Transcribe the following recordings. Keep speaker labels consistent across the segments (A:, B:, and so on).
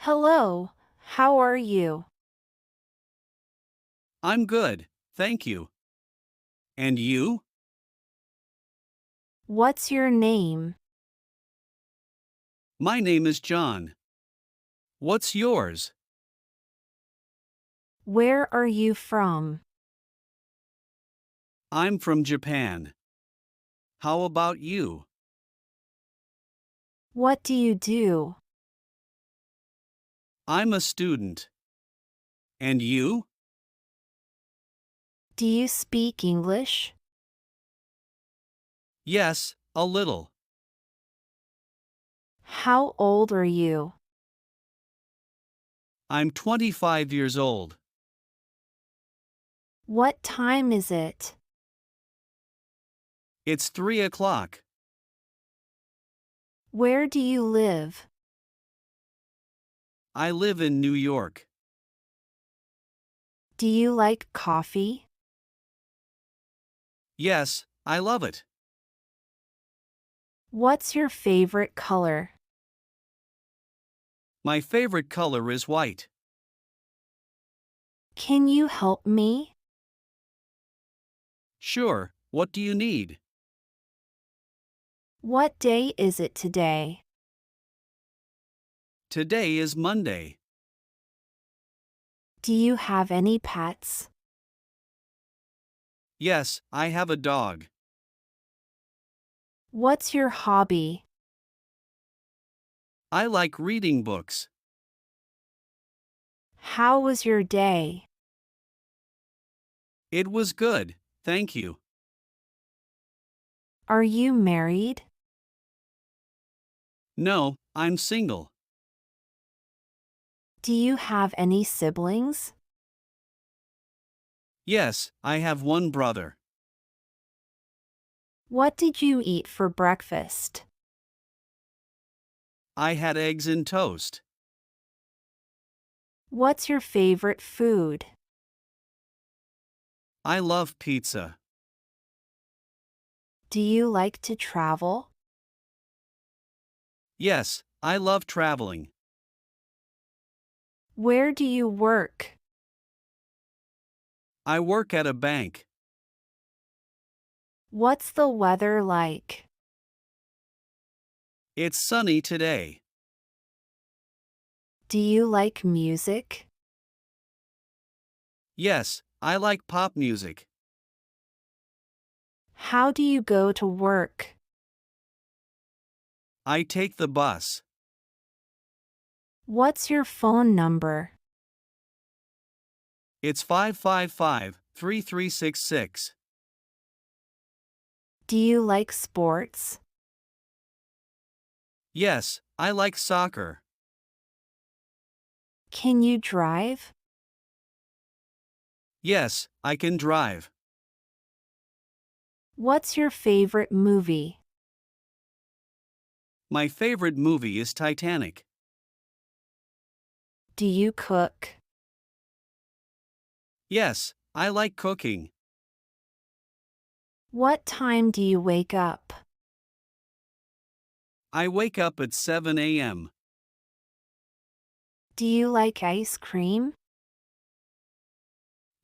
A: Hello, how are you?
B: I'm good, thank you. And you?
A: What's your name?
B: My name is John. What's yours?
A: Where are you from?
B: I'm from Japan. How about you?
A: What do you do?
B: I'm a student. And you?
A: Do you speak English?
B: Yes, a little.
A: How old are you?
B: I'm 25 years old.
A: What time is it?
B: It's 3 o'clock.
A: Where do you live?
B: I live in New York.
A: Do you like coffee?
B: Yes, I love it.
A: What's your favorite color?
B: My favorite color is white.
A: Can you help me?
B: Sure, what do you need?
A: What day is it today?
B: Today is Monday.
A: Do you have any pets?
B: Yes, I have a dog.
A: What's your hobby?
B: I like reading books.
A: How was your day?
B: It was good, thank you.
A: Are you married?
B: No, I'm single.
A: Do you have any siblings?
B: Yes, I have one brother.
A: What did you eat for breakfast?
B: I had eggs and toast.
A: What's your favorite food?
B: I love pizza.
A: Do you like to travel?
B: Yes, I love traveling.
A: Where do you work?
B: I work at a bank.
A: What's the weather like?
B: It's sunny today.
A: Do you like music?
B: Yes, I like pop music.
A: How do you go to work?
B: I take the bus.
A: What's your phone number?
B: It's 555-3366.
A: Do you like sports?
B: Yes, I like soccer.
A: Can you drive?
B: Yes, I can drive.
A: What's your favorite movie?
B: My favorite movie is Titanic.
A: Do you cook?
B: Yes, I like cooking.
A: What time do you wake up?
B: I wake up at 7 a.m.
A: Do you like ice cream?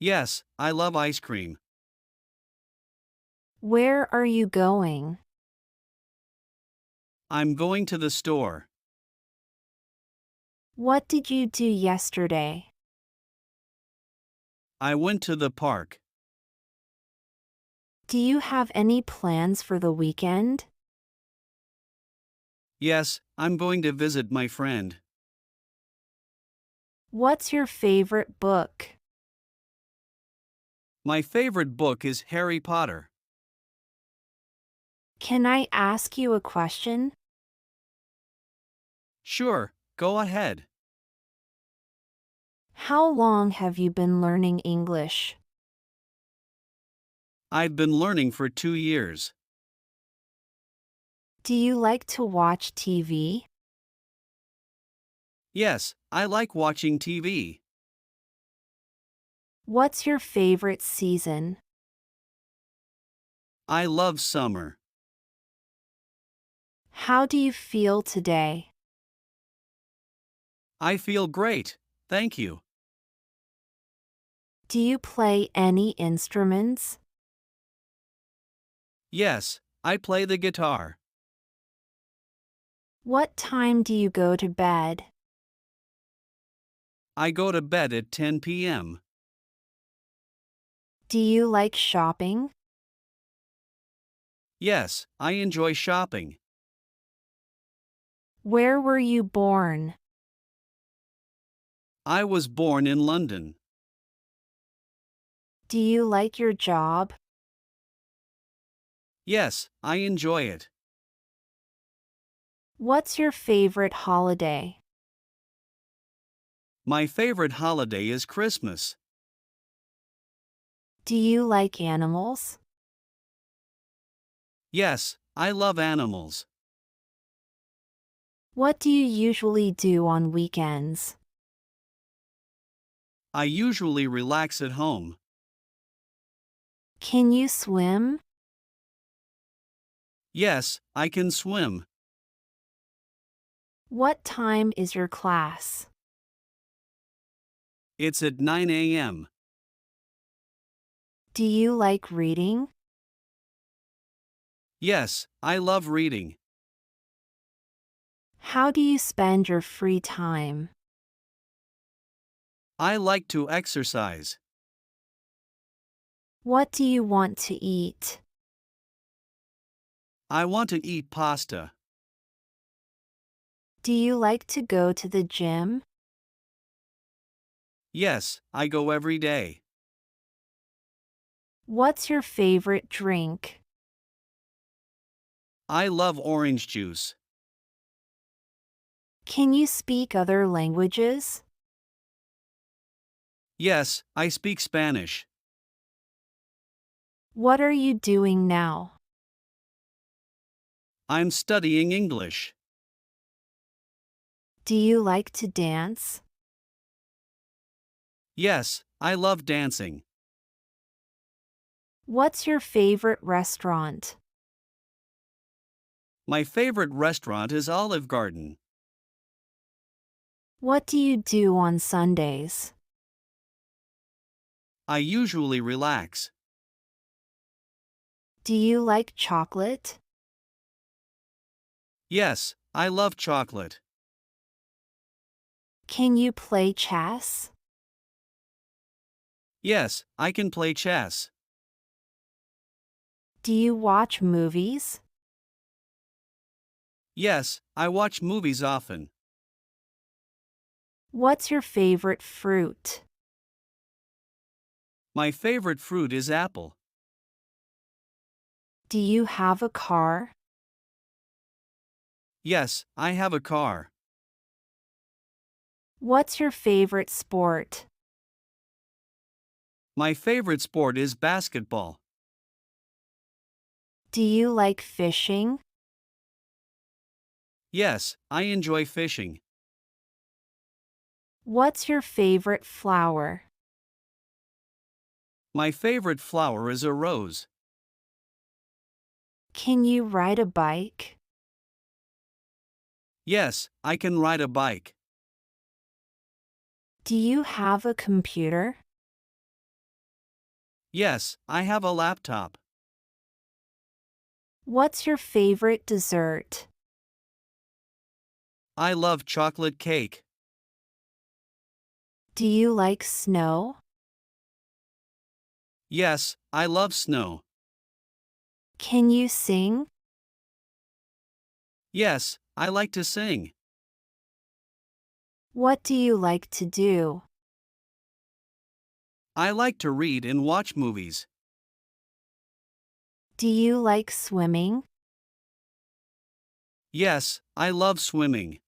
B: Yes, I love ice cream.
A: Where are you going?
B: I'm going to the store.
A: What did you do yesterday?
B: I went to the park.
A: Do you have any plans for the weekend?
B: Yes, I'm going to visit my friend.
A: What's your favorite book?
B: My favorite book is Harry Potter.
A: Can I ask you a question?
B: Sure, go ahead.
A: How long have you been learning English?
B: I've been learning for 2 years.
A: Do you like to watch TV?
B: Yes, I like watching TV.
A: What's your favorite season?
B: I love summer.
A: How do you feel today?
B: I feel great, thank you.
A: Do you play any instruments?
B: Yes, I play the guitar.
A: What time do you go to bed?
B: I go to bed at 10 p.m.
A: Do you like shopping?
B: Yes, I enjoy shopping.
A: Where were you born?
B: I was born in London.
A: Do you like your job?
B: Yes, I enjoy it.
A: What's your favorite holiday?
B: My favorite holiday is Christmas.
A: Do you like animals?
B: Yes, I love animals.
A: What do you usually do on weekends?
B: I usually relax at home.
A: Can you swim?
B: Yes, I can swim.
A: What time is your class?
B: It's at 9 a.m.
A: Do you like reading?
B: Yes, I love reading.
A: How do you spend your free time?
B: I like to exercise.
A: What do you want to eat?
B: I want to eat pasta.
A: Do you like to go to the gym?
B: Yes, I go every day.
A: What's your favorite drink?
B: I love orange juice.
A: Can you speak other languages?
B: Yes, I speak Spanish.
A: What are you doing now?
B: I'm studying English.
A: Do you like to dance?
B: Yes, I love dancing.
A: What's your favorite restaurant?
B: My favorite restaurant is Olive Garden.
A: What do you do on Sundays?
B: I usually relax.
A: Do you like chocolate?
B: Yes, I love chocolate.
A: Can you play chess?
B: Yes, I can play chess.
A: Do you watch movies?
B: Yes, I watch movies often.
A: What's your favorite fruit?
B: My favorite fruit is apple.
A: Do you have a car?
B: Yes, I have a car.
A: What's your favorite sport?
B: My favorite sport is basketball.
A: Do you like fishing?
B: Yes, I enjoy fishing.
A: What's your favorite flower?
B: My favorite flower is a rose.
A: Can you ride a bike?
B: Yes, I can ride a bike.
A: Do you have a computer?
B: Yes, I have a laptop.
A: What's your favorite dessert?
B: I love chocolate cake.
A: Do you like snow?
B: Yes, I love snow.
A: Can you sing?
B: Yes, I like to sing.
A: What do you like to do?
B: I like to read and watch movies.
A: Do you like swimming?
B: Yes, I love swimming.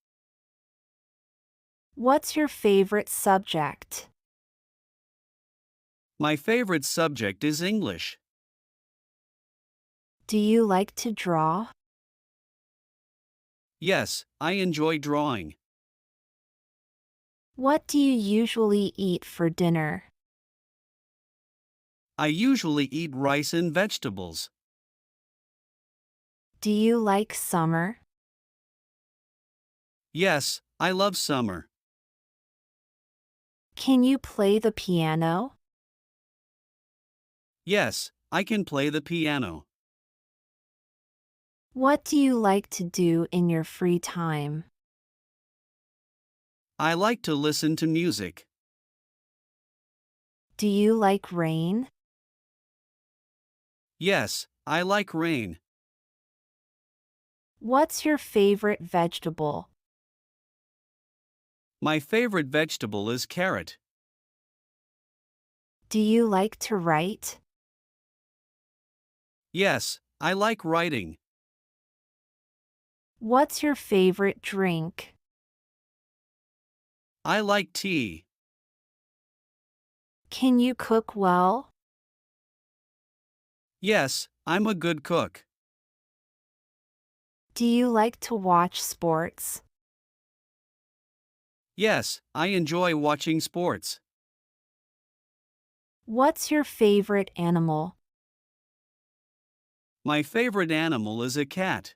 A: What's your favorite subject?
B: My favorite subject is English.
A: Do you like to draw?
B: Yes, I enjoy drawing.
A: What do you usually eat for dinner?
B: I usually eat rice and vegetables.
A: Do you like summer?
B: Yes, I love summer.
A: Can you play the piano?
B: Yes, I can play the piano.
A: What do you like to do in your free time?
B: I like to listen to music.
A: Do you like rain?
B: Yes, I like rain.
A: What's your favorite vegetable?
B: My favorite vegetable is carrot.
A: Do you like to write?
B: Yes, I like writing.
A: What's your favorite drink?
B: I like tea.
A: Can you cook well?
B: Yes, I'm a good cook.
A: Do you like to watch sports?
B: Yes, I enjoy watching sports.
A: What's your favorite animal?
B: My favorite animal is a cat.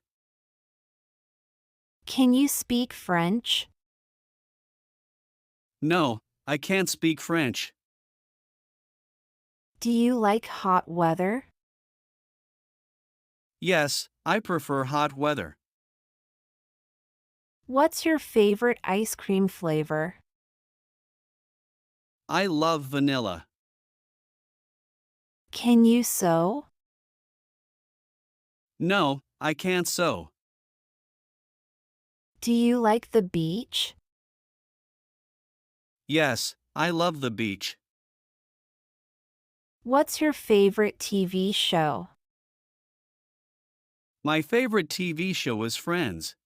A: Can you speak French?
B: No, I can't speak French.
A: Do you like hot weather?
B: Yes, I prefer hot weather.
A: What's your favorite ice cream flavor?
B: I love vanilla.
A: Can you sew?
B: No, I can't sew.
A: Do you like the beach?
B: Yes, I love the beach.
A: What's your favorite TV show?
B: My favorite TV show is Friends.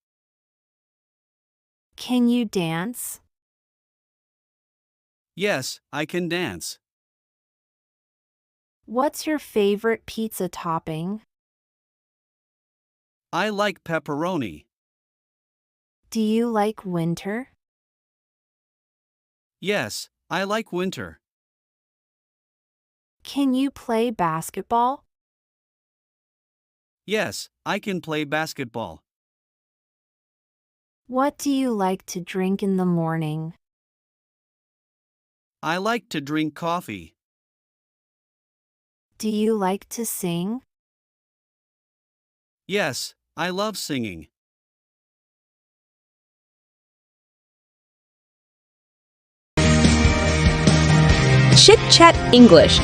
A: Can you dance?
B: Yes, I can dance.
A: What's your favorite pizza topping?
B: I like pepperoni.
A: Do you like winter?
B: Yes, I like winter.
A: Can you play basketball?
B: Yes, I can play basketball.
A: What do you like to drink in the morning?
B: I like to drink coffee.
A: Do you like to sing?
B: Yes, I love singing.
C: Chit Chat English